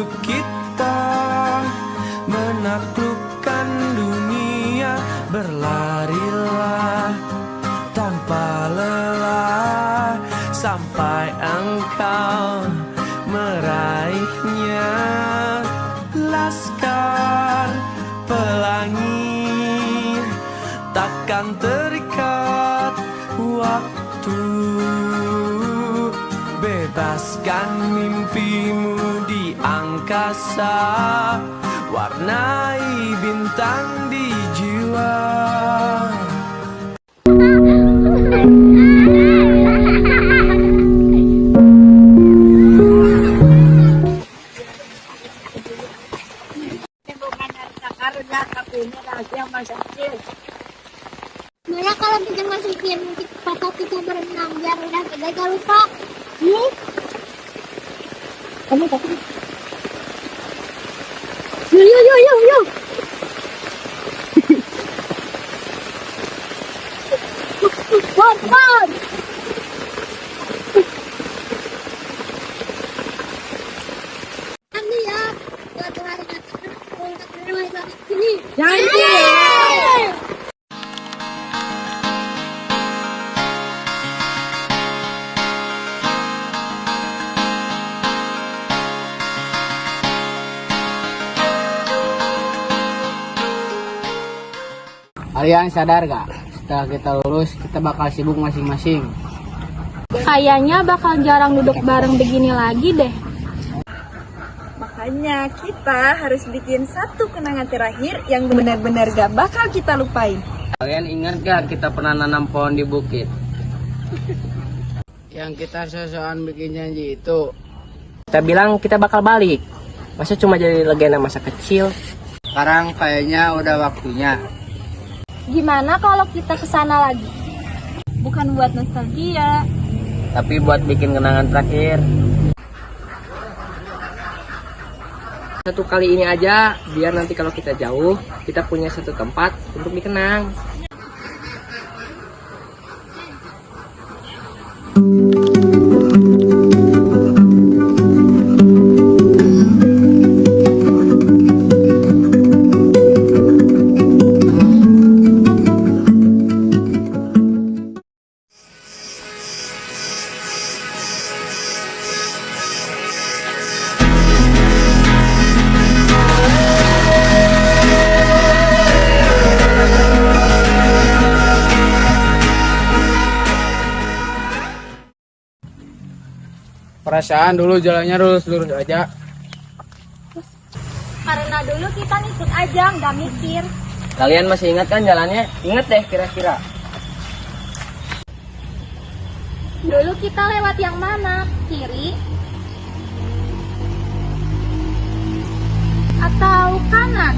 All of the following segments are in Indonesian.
untuk kita menaklukkan dunia. Berlarilah tanpa lelah sampai engkau meraihnya. Laskar pelangi takkan terikat waktu. Bebaskan mimpimu di angkasa, warnai bintang di jiwa. Mana kalau kita masukin foto kita berenang biar udah kita gak lupa. Kamu takut? Yo. Bon. Nanti ya, suatu hari nanti kalau kita terima lagi sini. Janji. Kalian sadar gak? Setelah kita lulus, kita bakal sibuk masing-masing. Kayaknya bakal jarang duduk bareng begini lagi deh. Makanya kita harus bikin satu kenangan terakhir yang benar-benar gak bakal kita lupain. Kalian ingat gak kita pernah nanam pohon di bukit? Yang kita sosokan bikin janji itu. Kita bilang kita bakal balik. Masa cuma jadi legenda masa kecil? Sekarang kayaknya udah waktunya. Gimana kalau kita kesana lagi? Bukan buat nostalgia, Tapi buat bikin kenangan terakhir. Satu kali ini aja, biar nanti kalau kita jauh, kita punya satu tempat untuk dikenang. Perasaan dulu jalannya lurus-lurus aja. Karena dulu kita ngikut aja, nggak mikir. Kalian masih ingat kan jalannya? Ingat deh kira-kira. Dulu kita lewat yang mana? Kiri? Atau kanan?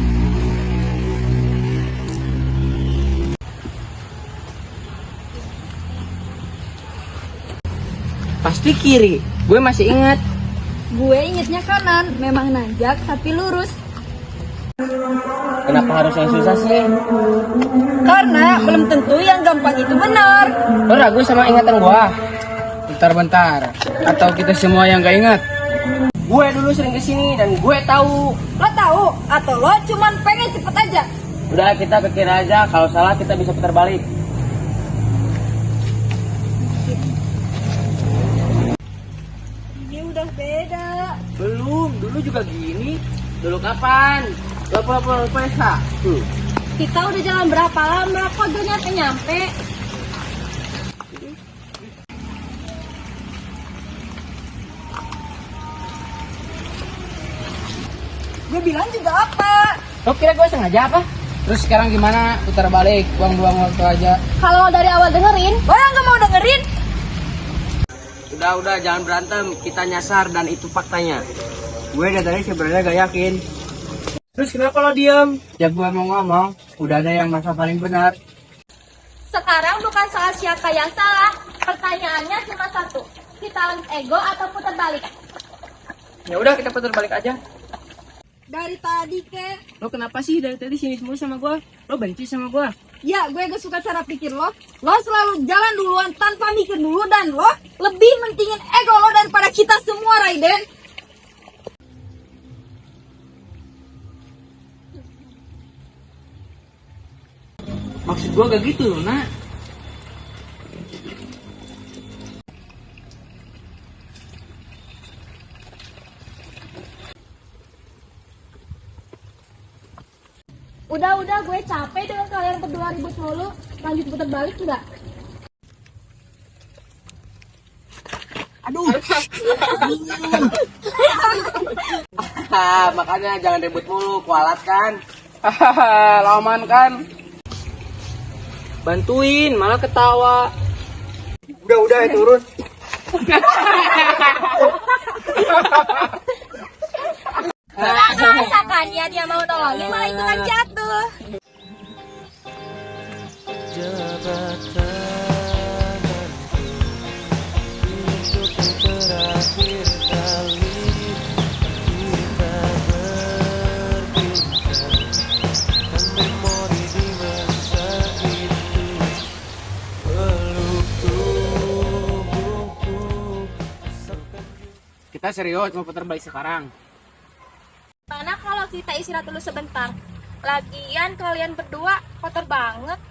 Pasti kiri. Gue masih ingat. gue ingetnya kanan, memang nanjak tapi lurus. Kenapa harus yang susah sih? Karena belum tentu yang gampang itu benar. Lo ragu sama ingatan gue? Bentar. Atau kita semua yang gak ingat? Gue dulu sering kesini dan gue tahu. Lo tahu atau lo cuman pengen cepet aja? Udah kita ke kiri aja. Kalau salah kita bisa putar balik. Ini udah beda. Belum. Dulu juga gini. Dulu kapan? Lo lupa ya? Kita udah jalan berapa lama kok udah nyampe-nyampe? Gue bilang juga apa? Lo kira gue sengaja apa? Terus sekarang gimana? Putar balik, buang-buang waktu aja. Kalau dari awal dengerin, Lo yang gak mau dengerin? Udah jangan berantem. Kita nyasar dan itu faktanya. Gue dari tadi sebenarnya gak yakin. Terus kenapa lo diem? Ya gua mau ngomong, udah ada yang merasa paling benar. sekarang bukan soal siapa yang salah. Pertanyaannya cuma satu. Kita lanjut ego atau putar balik? Ya udah kita putar balik aja. Dari tadi ke? Lo kenapa sih dari tadi sini semua sama gue? Lo benci sama gue? Ya, gue gak suka cara pikir lo. Lo selalu jalan duluan tanpa mikir dulu dan lo lebih mentingin ego lo daripada kita semua, Raiden. Maksud gua gak gitu loh, nak. Udah, gue capek dengan kalian berdua ribut mulu. Lanjut putar balik enggak? Makanya jangan ribut mulu, kualat kan. Hahaha, laman kan. Bantuin, malah ketawa. Udah, turun. Rasakannya dia mau nolongin malah ikutan jatuh. Untuk terakhir kali kita berbincang dan memori di masa itu peluk tubuhku. Kita serius mau putar balik sekarang. Mana kalau kita istirahat dulu sebentar? Lagian kalian berdua kotor banget.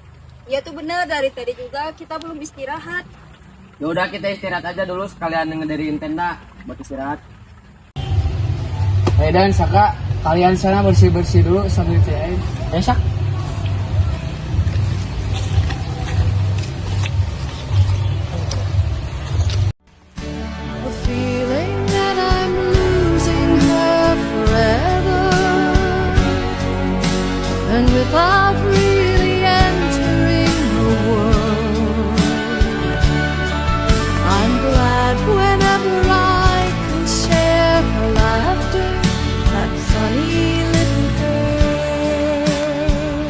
Ya tuh bener, dari tadi juga kita belum istirahat. Ya udah kita istirahat aja dulu sekalian ngediriin tenda buat istirahat. Dan Saka, kalian sana bersih-bersih dulu sambil tiain. Sak. The feeling that I'm losing her forever, and without really entering her world, I'm glad whenever I can share her laughter, that funny little girl,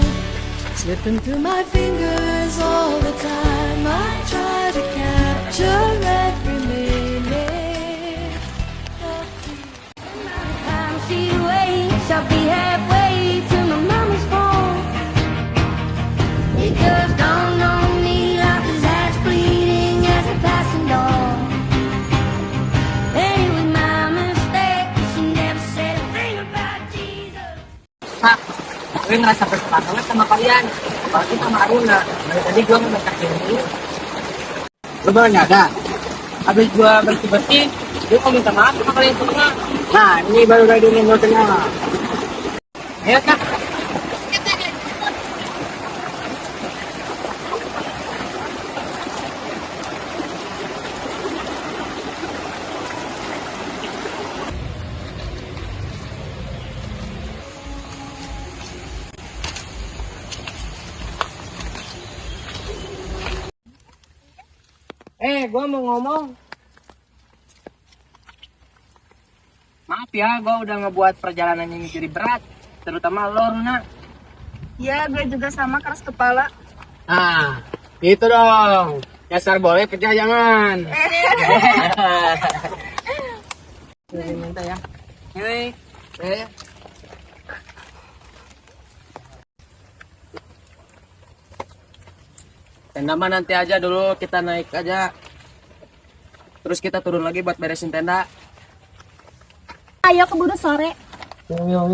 slipping through my fingers all the time. I try to capture every minute of time she waits. I'll be halfway to my mama's home. It just dawned on me life is as fleeting as a passing dawn. Hey, with my mistake, she never said a thing about Jesus. Kak, gue ngerasa bersalah banget sama kalian. Apalagi sama Aruna. Dari tadi gue ngebentak ini. Lo baru nyadar? Habis gue bersih-bersih, gue mau minta maaf sama kalian semua. Nah, ini baru dari notennya. Ayo, Kak. Gue mau ngomong. Maaf ya, gue udah ngebuat perjalanan ini jadi berat. Terutama lo, Runa. Ya, gue juga sama keras kepala. Nah, gitu dong. Dasar boleh pecah jangan. Minta ya. Ini. Tenda mah nanti aja dulu, kita naik aja. Terus kita turun lagi buat beresin tenda. Ayo keburu sore. Yo.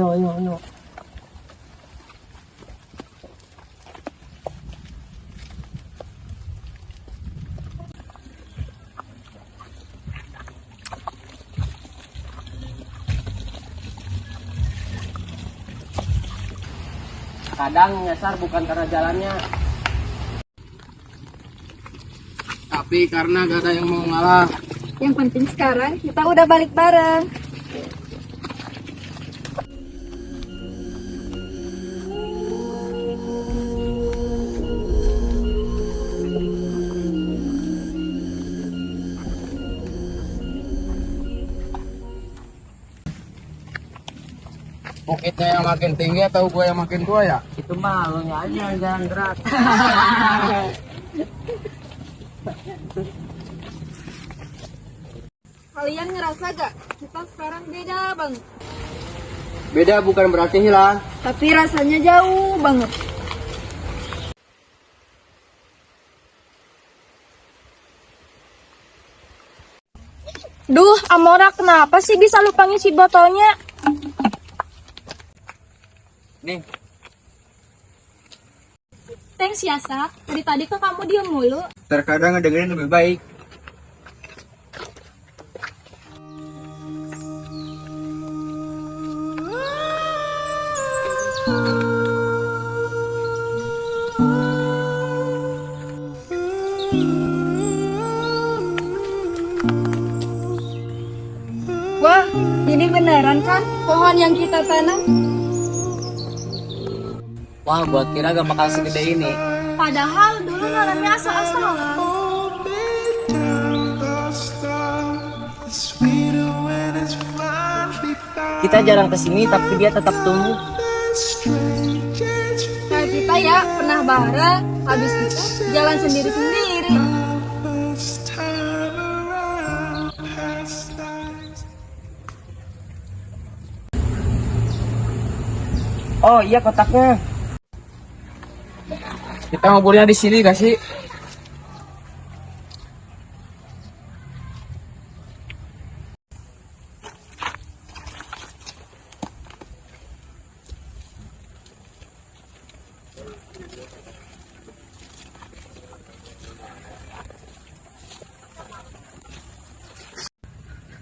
Kadang nyasar bukan karena jalannya, tapi karena gak ada yang mau ngalah. Yang penting sekarang kita udah balik bareng. Bukitnya yang makin tinggi atau gue yang makin tua ya? Itu mah lo nya aja yang jangan gerak. Kalian ngerasa gak? Kita sekarang beda banget. Beda bukan berarti hilang. Tapi rasanya jauh banget. Duh, Amora kenapa sih bisa lupa ngisi botolnya? Nih. Thanks ya, Sak. Dari tadi kok kamu diem mulu. Terkadang ngedengerin lebih baik. Wah, ini beneran kan pohon yang kita tanam? Wah, gua kira gak bakal segede ini. Padahal dulu nanamnya asal-asal. Kita jarang kesini tapi dia tetap tumbuh. Nah, kita ya pernah bareng, habis itu jalan sendiri-sendiri. Oh iya kotaknya. Kita ngobrolnya di sini gak sih?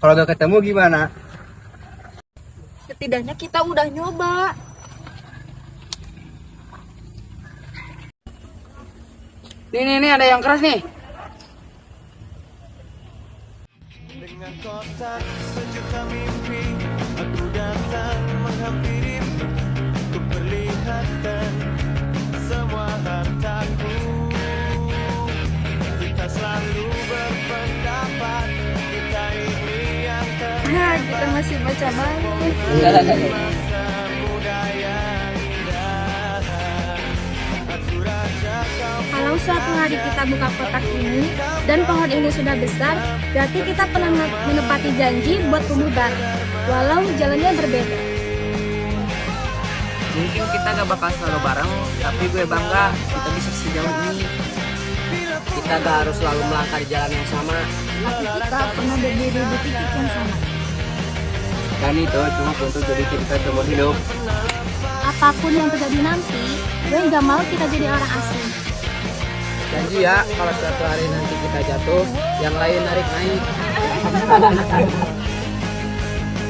Kalau gak ketemu gimana? Setidaknya kita udah nyoba. Nih ada yang keras nih. Dengan kotak sejuta mimpi, aku datang menghampirimu. Ku perlihatkan semua hartaku. Kita selalu berpendapat, kita ini yang Ah, kita masih baca banget. masa muda yang indah. Aku raja kau. Kalau suatu hari kita buka kotak ini dan pohon ini sudah besar, berarti kita pernah menepati janji buat tumbuh bareng, walau jalannya berbeda. Mungkin kita gak bakal selalu bareng, tapi gue bangga kita bisa sejauh ini. Kita gak harus selalu melangkah di jalan yang sama. Tapi kita pernah berdiri di titik yang sama. Dan itu cuma untuk jadi kita seumur hidup. Apapun yang terjadi nanti, gue gak mau kita jadi orang asing. Janji ya, kalau suatu hari nanti kita jatuh, yang lain narik-naik.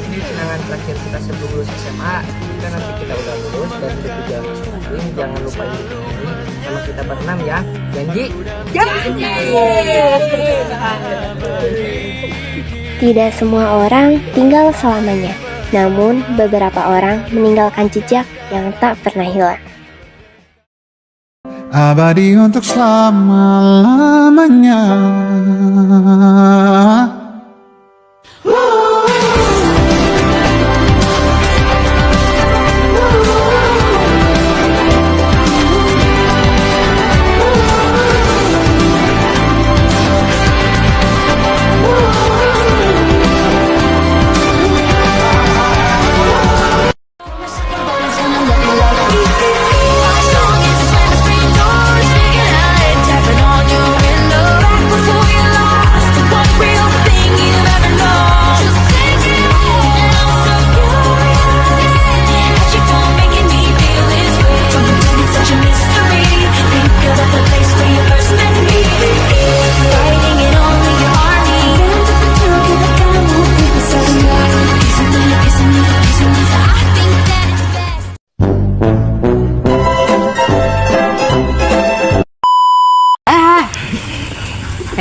Ini kenangan terakhir kita sebelum lulus SMA. Jika nanti kita udah lulus dan hidup di jalan masing-masing, jangan lupa ini sama kita berenam ya. Janji? Tidak semua orang tinggal selamanya, namun beberapa orang meninggalkan jejak yang tak pernah hilang. Abadi untuk selama-lamanya.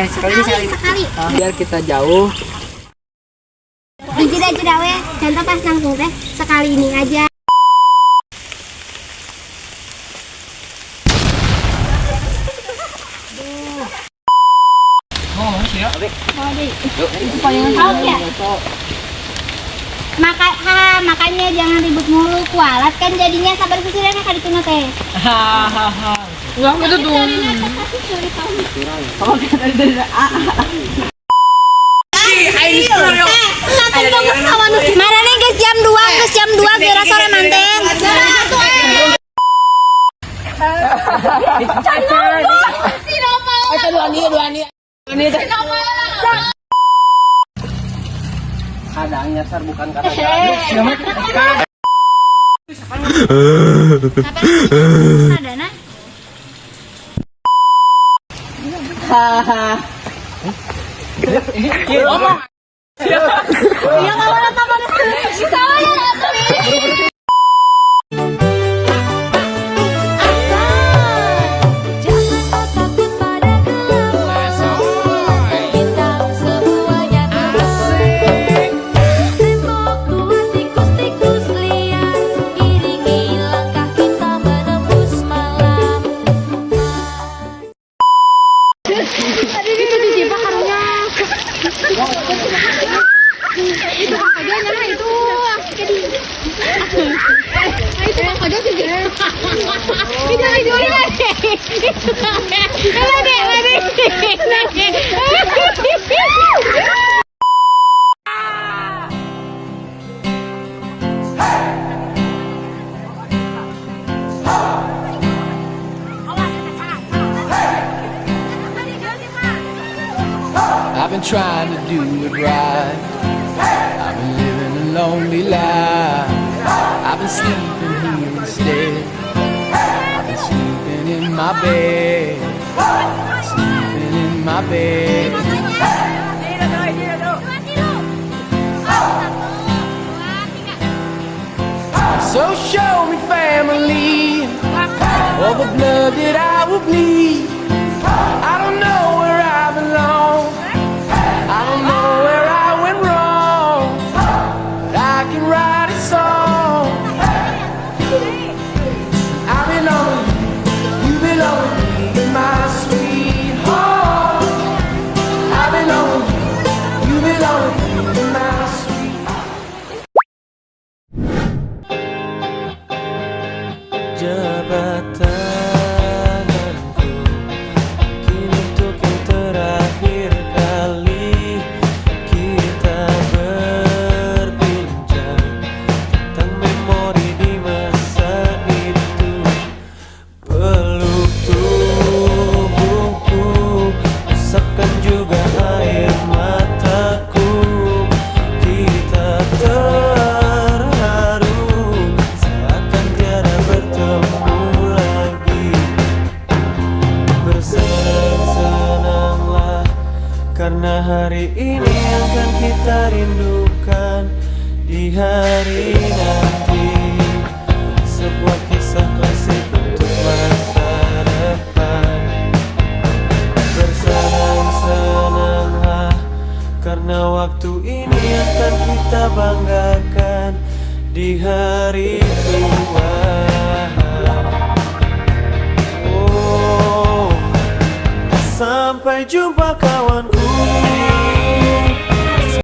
Sekali. Biar kita jauh. Di jeda-jeda we, contoh pas langsung teh sekali ini aja. Makanya jangan ribut mulu, kualat kan jadinya sabar sesirana kali tuna teh. Enggak, itu tuh. Mana nih guys jam 2 geura sore manten. Kadang nyasar bukan karena Ada nah. Jangan kau takut pada gelap, hitam semuanya asing. Tembok tua tikus-tikus liar, iringi langkah kita menembus malam. Itu dijebak karunya. Itu kakaknya nyala itu. Jadi itu kakaknya sih. Itu I've been trying to do it right. I've been living a lonely life. I've been sleeping here instead. I've been sleeping in my bed. Sleeping in my bed. So show me family, all the blood that I will bleed. I don't know where I belong. I don't know where I went wrong. But I can write a song. I belong with you, you belong with me, my sweetheart. I belong with you, you belong with me, my sweetheart. Jabatanku kini untuk yang terakhir kali kita berbincang tentang memori di masa itu. Peluk tubuhku, usapkan juga air mataku. Kita terharu seakan tiada bertemu lagi. Bersenang-senanglah karena hari ini akan kita rindukan di hari nanti. Sebuah kisah klasik untuk masa depan. Bersenang-senanglah karena waktu ini akan kita banggakan di hari tua. Oh, sampai jumpa kawanku.